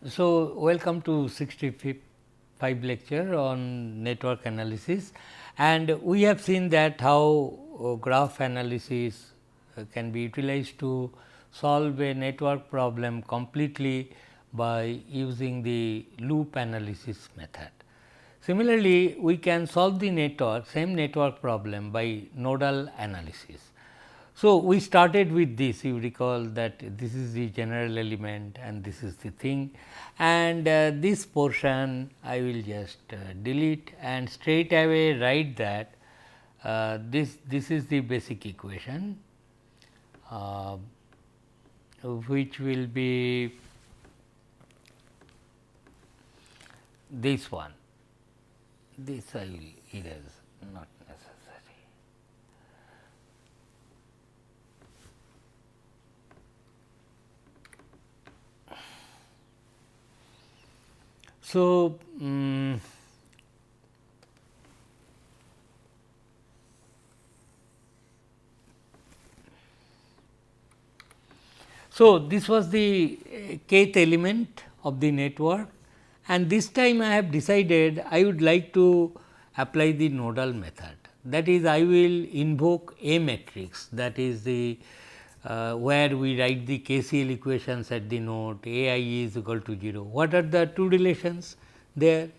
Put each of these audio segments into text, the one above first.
So, welcome to 65 lecture on network analysis, and we have seen that how graph analysis can be utilized to solve a network problem completely by using the loop analysis method. Similarly, we can solve the same network problem by nodal analysis. So, we started with this, you recall that this is the general element and this is the thing, and this portion I will just delete and straight away write that this is the basic equation, which will be this one. This I will erase, not necessary. So, this was the kth element of the network, and this time I have decided I would like to apply the nodal method. That is, I will invoke A matrix, that is the where we write the KCL equations at the node A I is equal to 0. What are the two relations there?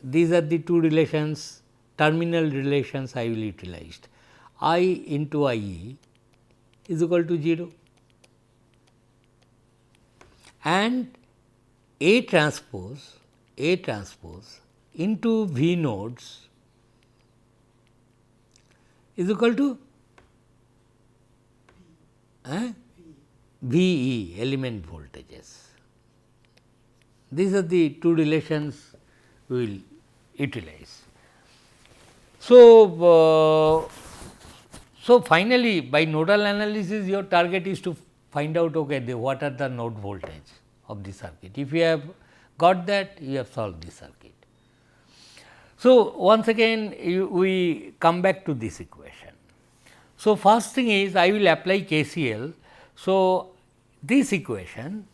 These are the two relations, terminal relations I will utilize. I into I E is equal to 0 and A transpose into V nodes is equal to V E element voltages. These are the two relations we will utilize. So, finally, by nodal analysis your target is to find out what are the node voltage of the circuit. If you have got that, you have solved the circuit. So, once again we come back to this equation. So, first thing is I will apply KCL. So, this equation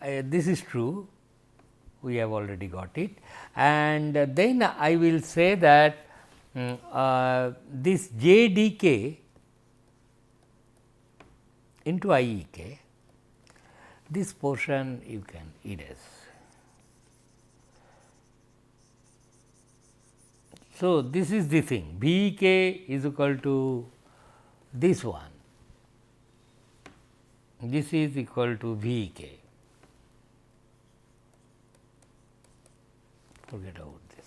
this is true, we have already got it, and then I will say that this j d k into I e k, this portion you can erase. So, this is the thing, V e k is equal to this one, this is equal to V e k. Forget about this.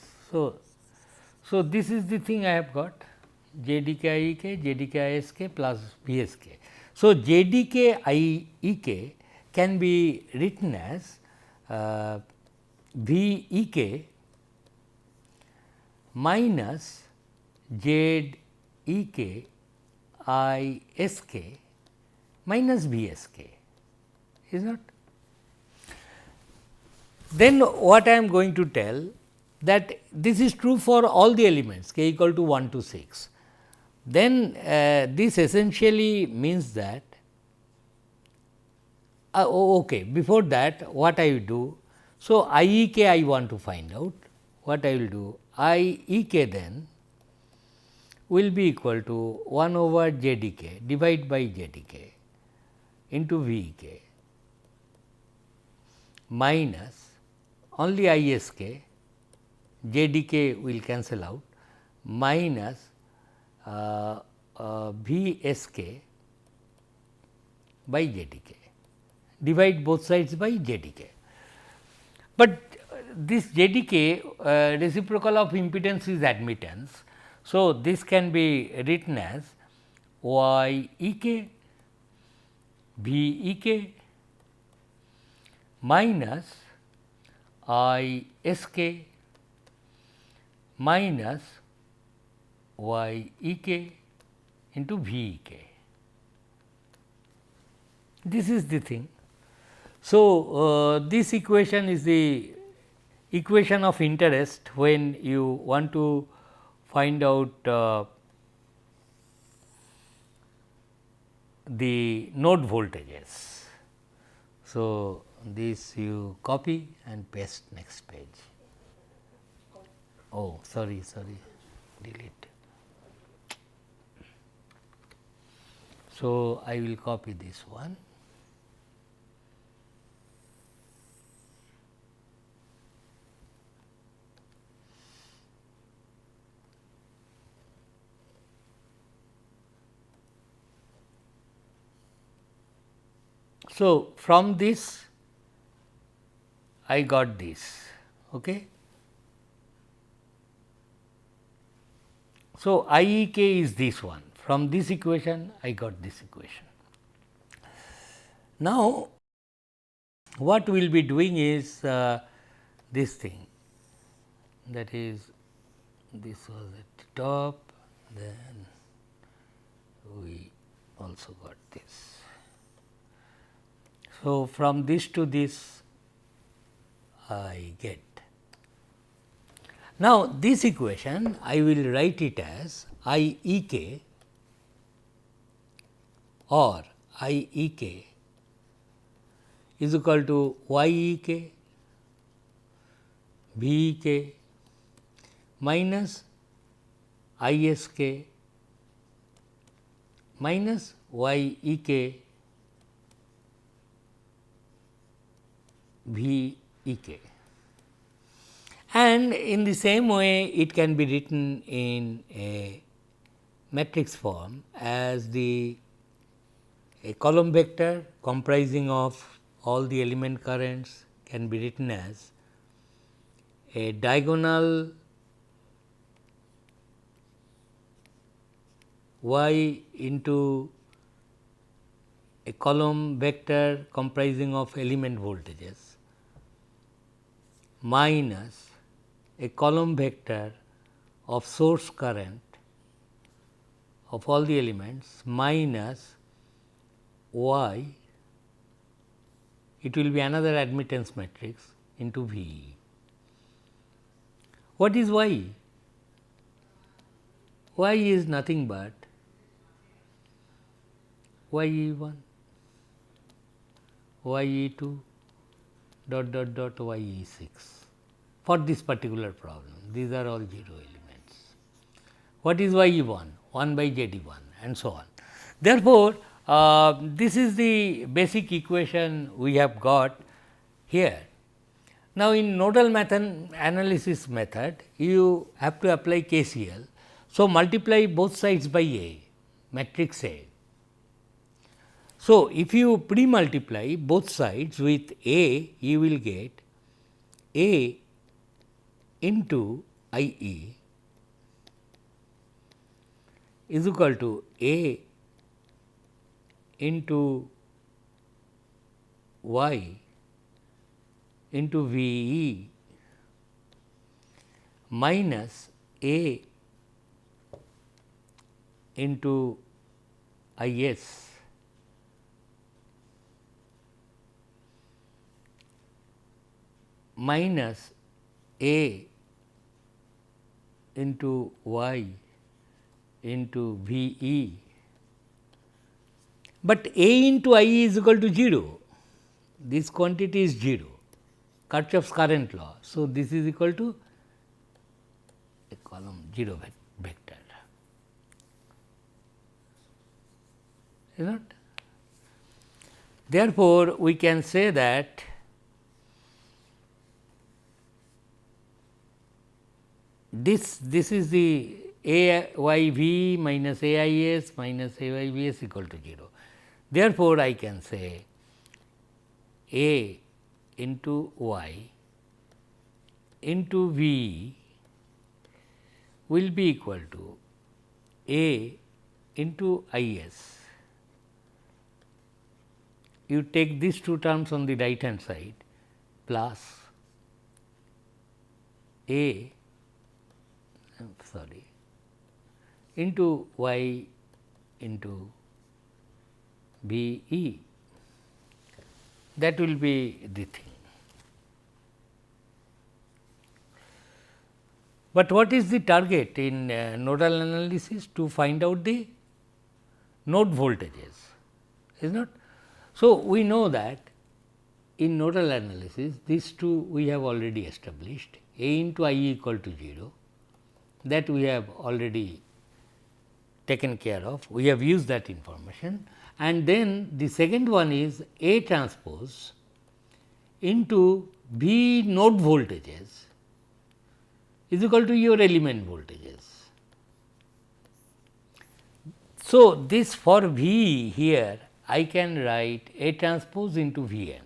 So, this is the thing I have got, j d k I e k, j d k I s k plus V s k. So, j d k I e k can be written as V e k minus z e k I s k minus V s k, is not. Then what I am going to tell, that this is true for all the elements k equal to 1 to 6. Then this essentially means that okay, before that what I will do. So, I e k I want to find out, what I will do, I e k then will be equal to 1 over j d k divide by j d k into V e k minus only I s k, j d k will cancel out, minus V s k by j d k, divide both sides by j d k. But this j d k reciprocal of impedance is admittance. So, this can be written as y e k V e k minus I s k minus y e k into V e k. This is the thing. So, this equation is the equation of interest when you want to find out the node voltages. So, this you copy and paste next page. Oh, sorry, delete. So, I will copy this one. So, from this I got this. Okay. So, I e k is this one. From this equation I got this equation. Now, what we will be doing is this thing, that is this was at the top, then we also got this. So, from this to this I get. Now, this equation I will write it as I e k or I e k is equal to y e k v e k minus I s k minus y e k v e k. And in the same way it can be written in a matrix form as a column vector comprising of all the element currents can be written as a diagonal y into a column vector comprising of element voltages minus a column vector of source current of all the elements minus y, it will be another admittance matrix into V. What is y? Y is nothing but y e 1, y e 2 dot y e 6 for this particular problem. These are all 0 elements. What is y e 1? 1 by z e 1 and so on. Therefore, this is the basic equation we have got here. Now, in nodal analysis method, you have to apply KCL. So, multiply both sides by A, matrix A. So, if you pre-multiply both sides with A, you will get A into I e is equal to A into y into V e minus A into I s minus A into y into V e, but A into I e is equal to 0. This quantity is 0, Kirchhoff's current law. So, this is equal to a column 0 vector, is not. Therefore, we can say that this is the A y v minus A I s minus A y v s equal to 0. Therefore, I can say A into y into V will be equal to A into I s. You take these two terms on the right hand side plus A into y into B e, that will be the thing. But what is the target in nodal analysis? To find out the node voltages, is not. So, we know that in nodal analysis, these two we have already established, A into I equal to 0, that we have already taken care of, we have used that information. And then the second one is A transpose into V node voltages is equal to your element voltages. So, this for V here I can write A transpose into V n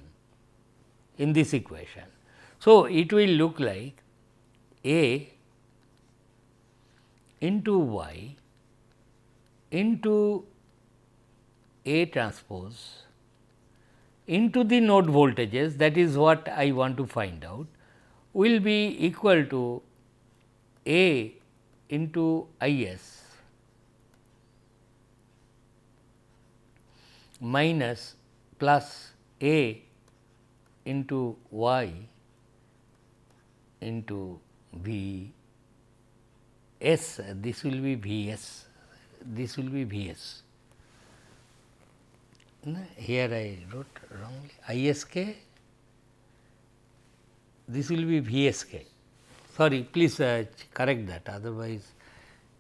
in this equation. So, it will look like A into Y into A transpose into the node voltages, that is what I want to find out, will be equal to A into I s minus plus A into Y into V s, this will be V s, this will be V s. Here I wrote wrongly, I s k, this will be V s k. Sorry, please correct that, otherwise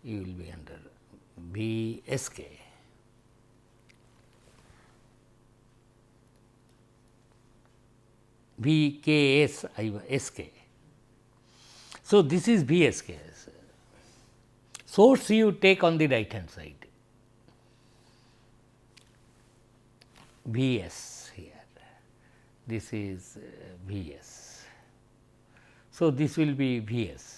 you will be under V s k. V k s I s k. So, this is V s k. Source you take on the right hand side, V s here, this is V s. So, this will be V s.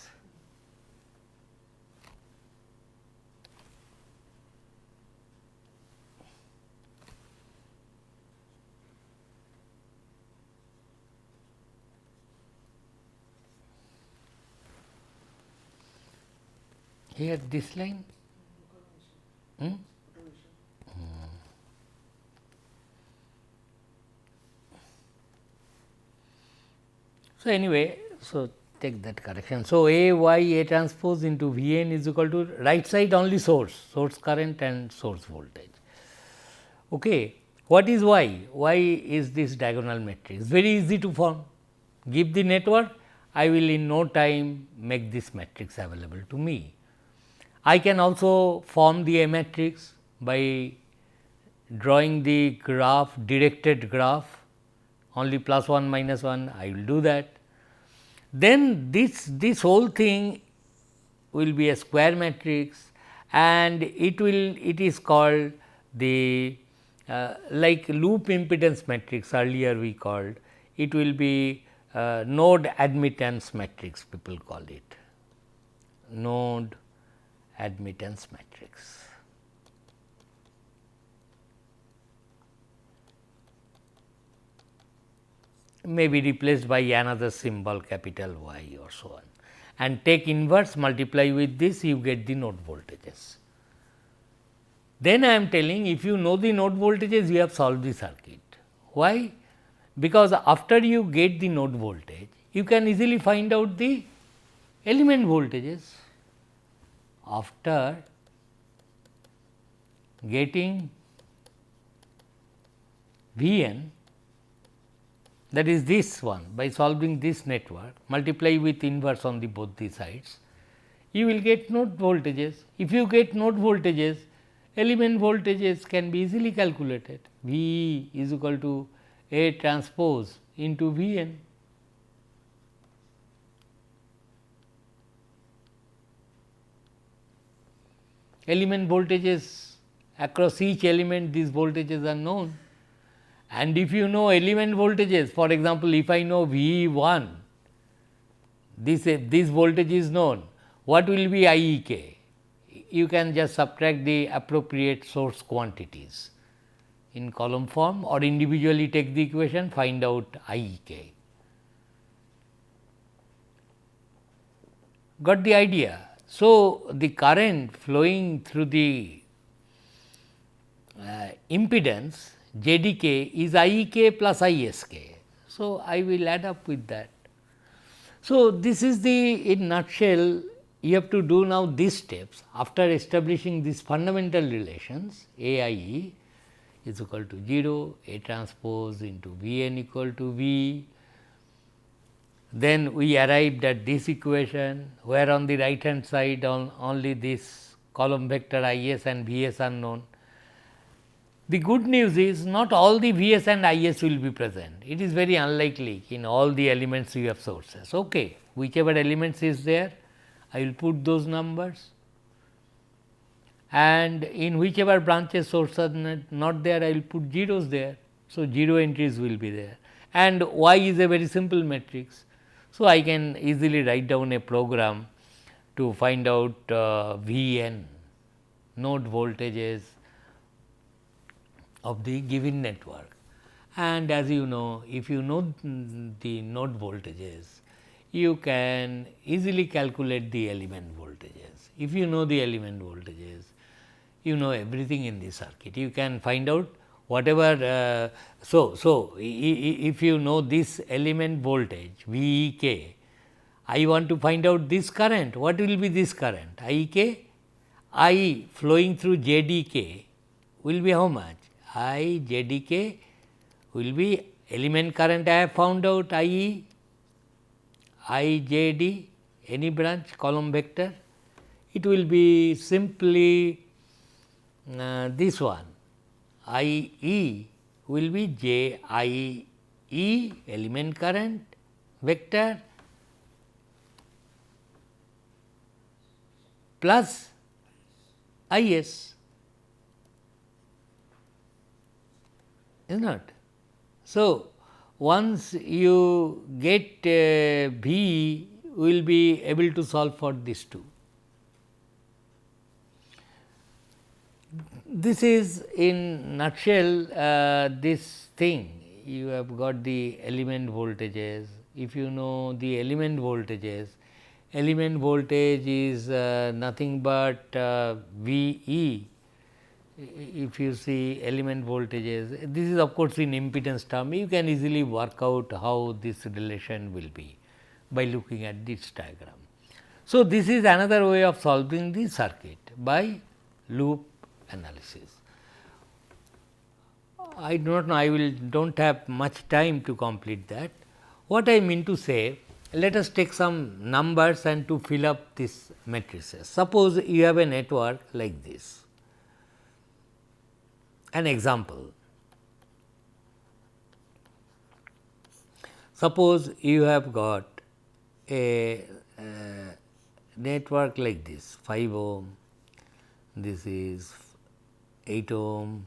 Here this line, So, anyway, so take that correction. So, A y A transpose into V n is equal to right side only source, source current and source voltage. Okay. What is y? Y is this diagonal matrix, very easy to form. Give the network, I will in no time make this matrix available to me. I can also form the A matrix by drawing the graph, directed graph, only plus 1 minus 1, I will do that. Then this whole thing will be a square matrix, and it is called the like loop impedance matrix, earlier we called, it will be node admittance matrix, people call it node admittance matrix. May be replaced by another symbol capital Y or so on, and take inverse, multiply with this, you get the node voltages. Then I am telling, if you know the node voltages, you have solved the circuit. Why? Because after you get the node voltage, you can easily find out the element voltages. After getting V n, that is this one, by solving this network, multiply with inverse on the both the sides, you will get node voltages. If you get node voltages, element voltages can be easily calculated. V is equal to A transpose into V n. Element voltages, across each element these voltages are known, and if you know element voltages, for example, if I know V 1, this voltage is known, what will be I e k? You can just subtract the appropriate source quantities in column form, or individually take the equation, find out I e k. Got the idea? So, the current flowing through the impedance Z d k is I e k plus I s k. So, I will add up with that. So, this is the in nutshell, you have to do now these steps after establishing these fundamental relations A I E. is equal to 0, A transpose into V n equal to V. Then we arrived at this equation, where on the right hand side only this column vector I s and V s are known. The good news is not all the V s and I s will be present. It is very unlikely in all the elements you have sources. Okay, whichever elements is there, I will put those numbers, and in whichever branches sources are not there, I will put zeros there. So, 0 entries will be there, and Y is a very simple matrix. So, I can easily write down a program to find out V n node voltages of the given network. And as you know, if you know the node voltages, you can easily calculate the element voltages. If you know the element voltages, you know everything in the circuit. You can find out whatever. If you know this element voltage V e k, I want to find out this current. What will be this current? I e k, I flowing through J d k will be how much? I J d k will be element current I have found out, I e I j d, any branch column vector. It will be simply this one, I e will be J I e element current vector plus I s, is not. So, once you get V, will be able to solve for these two. This is in nutshell this thing. You have got the element voltages. If you know the element voltages, element voltage is nothing but V e. If you see element voltages, this is of course in impedance term, you can easily work out how this relation will be by looking at this diagram. So, this is another way of solving the circuit by loop analysis. I do not know, I don't have much time to complete that. What I mean to say, let us take some numbers and to fill up these matrices. Suppose you have a network like this. An example, suppose you have got a network like this, 5 ohm, this is 8 ohm,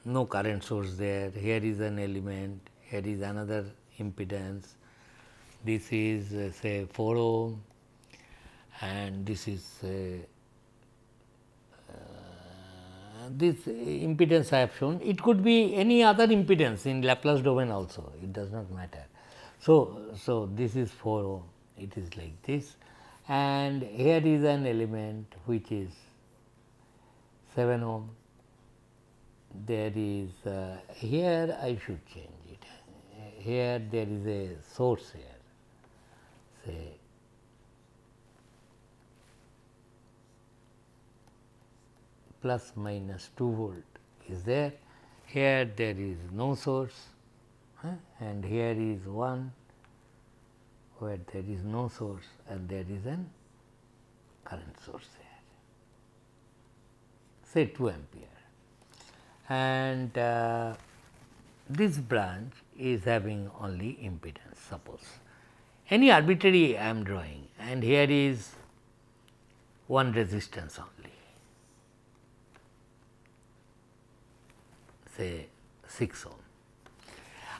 no current source there, here is an element, here is another impedance, this is say 4 ohm, and this is this impedance I have shown. It could be any other impedance in Laplace domain also, it does not matter. So, this is 4 ohm, it is like this, and here is an element which is 7 ohm. There is here I should change it. Here there is a source here, say plus minus 2 volt is there. Here there is no source, and here is 1 where there is no source, and there is an current source there, say 2 ampere. And this branch is having only impedance, suppose any arbitrary I am drawing, and here is one resistance only, say 6 ohm.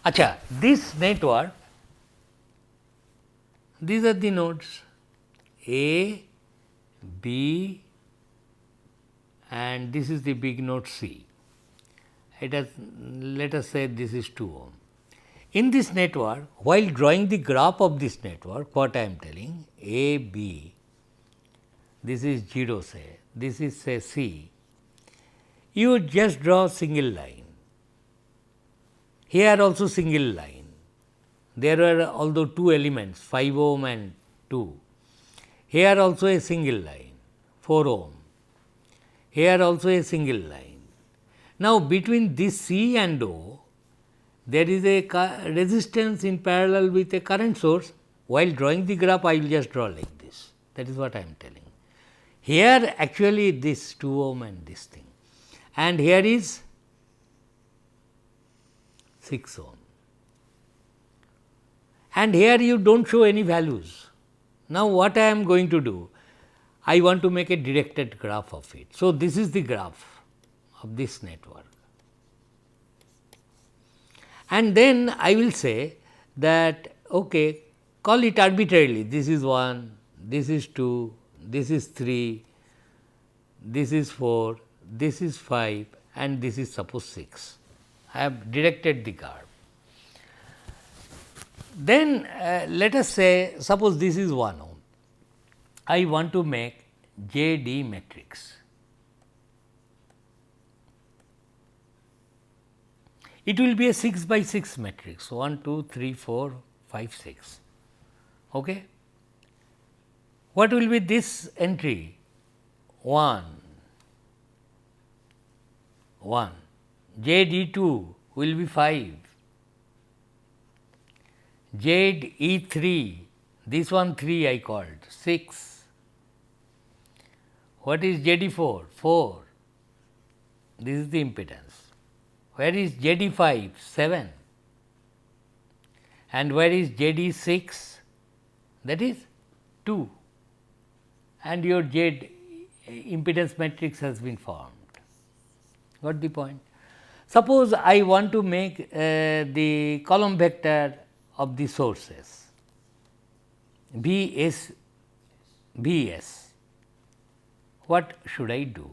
Acha, this network, these are the nodes A, B, and this is the big node C. Let us say this is 2 ohm. In this network, while drawing the graph of this network, what I am telling, A, B, this is 0 say, this is say C, you just draw single line. Here also single line. There were although 2 elements, 5 ohm and 2. Here also a single line, 4 ohm. here also a single line. Now, between this C and O, there is a resistance in parallel with a current source. While drawing the graph, I will just draw like this. That is what I am telling. Here actually this 2 ohm and this thing, and here is 6 ohm, and here you do not show any values. Now, what I am going to do? I want to make a directed graph of it. So, this is the graph of this network, and then I will say that okay, call it arbitrarily, this is 1, this is 2, this is 3, this is 4, this is 5 and this is suppose 6. I have directed the curve. Then let us say suppose this is 1 ohm. I want to make JD matrix. It will be a 6 by 6 matrix 1, 2, 3, 4, 5, 6. Okay. What will be this entry? 1, 1. JD2 will be 5. JE3, this one 3 I called, 6. What is JD4? 4. This is the impedance. Where is JD5? 7. And where is JD6? That is 2. And your Z impedance matrix has been formed. Got the point? Suppose I want to make the column vector of the sources Vs. What should I do?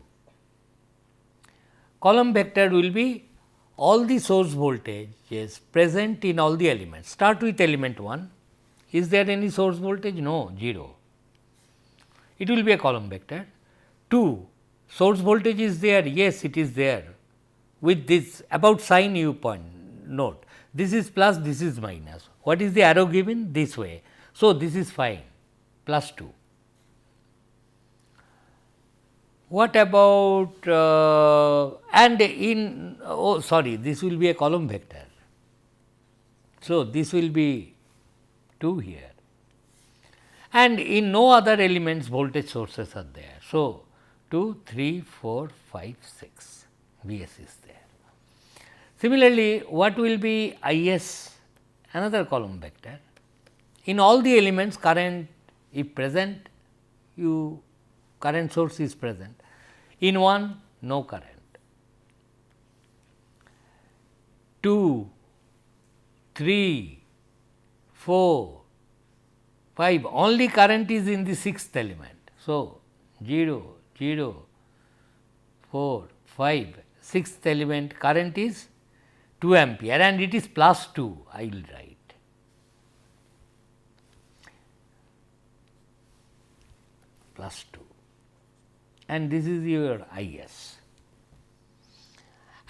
Column vector will be all the source voltages present in all the elements. Start with element 1. Is there any source voltage? No, 0. It will be a column vector. 2. Source voltage is there? Yes, it is there. With this about sign you point note. This is plus, this is minus. What is the arrow given? This way. So, this is fine, plus 2. What about and in this will be a column vector. So, this will be 2 here, and in no other elements voltage sources are there. So, 2, 3, 4, 5, 6 Vs is there. Similarly, what will be Is? Another column vector. In all the elements current if present, you current source is present. In one, no current. 2, 3, 4, 5, only current is in the 6th element. So, 0, 0, 4, 5, 6th element current is 2 ampere and it is plus 2, I will write. Plus 2, and this is your Is.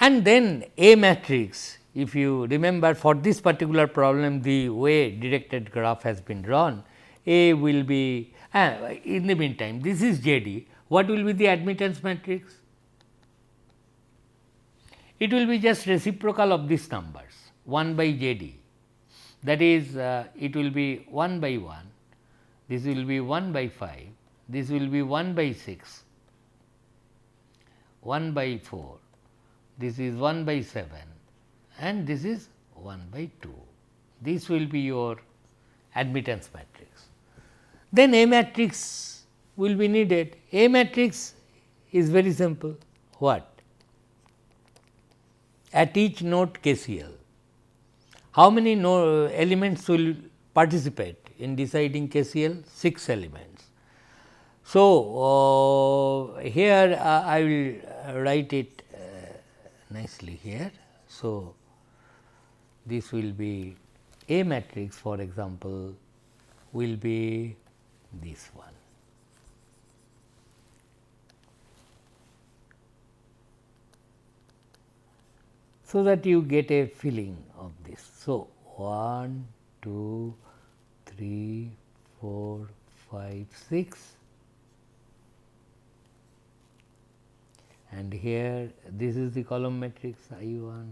And then A matrix, if you remember for this particular problem the way directed graph has been drawn, A will be in the meantime this is JD. What will be the admittance matrix? It will be just reciprocal of these numbers 1 by JD, that is it will be 1 by 1, this will be 1 by 5, this will be 1 by 6, 1 by 4, this is 1 by 7 and this is 1 by 2. This will be your admittance matrix. Then A matrix will be needed. A matrix is very simple. What? At each node KCL. How many elements will participate in deciding KCL? 6 elements. So, here I will write it nicely here. So, this will be A matrix for example will be this one. So, that you get a feeling of this. So, 1, 2, 3, 4, 5, 6. and here this is the column matrix I1.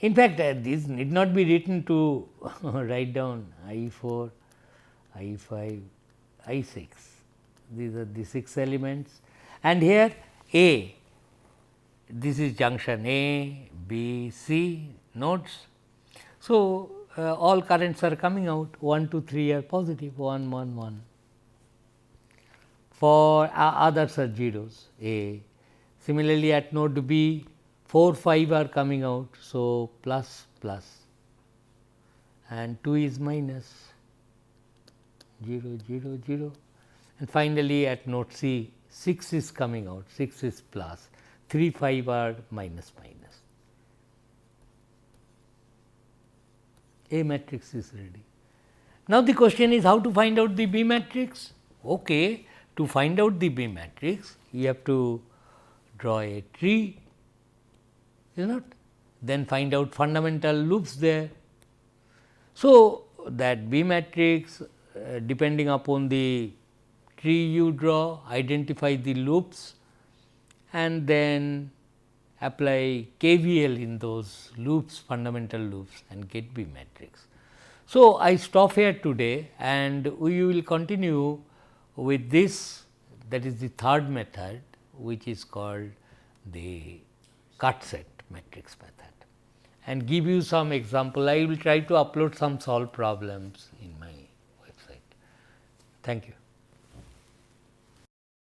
In fact, this need not be written to write down I4, I5, I6. These are the 6 elements, and here A, this is junction A, B, C nodes. So, all currents are coming out, 1, 2, 3 are positive, 1, 1, 1. For others are zeros, A. Similarly, at node B, 4, 5 are coming out. So, plus, plus, and 2 is minus, 0, 0, 0, and finally, at node C, 6 is coming out, 6 is plus, 3, 5 are minus, minus. A matrix is ready. Now, the question is how to find out the B matrix? Okay, to find out the B matrix, you have to draw a tree, is not? Then find out fundamental loops there. So, that B matrix depending upon the tree you draw, identify the loops and then apply KVL in those loops, fundamental loops, and get B matrix. So, I stop here today, and we will continue with this, that is the third method, which is called the cut set matrix method, and give you some example. I will try to upload some solved problems in my website. Thank you.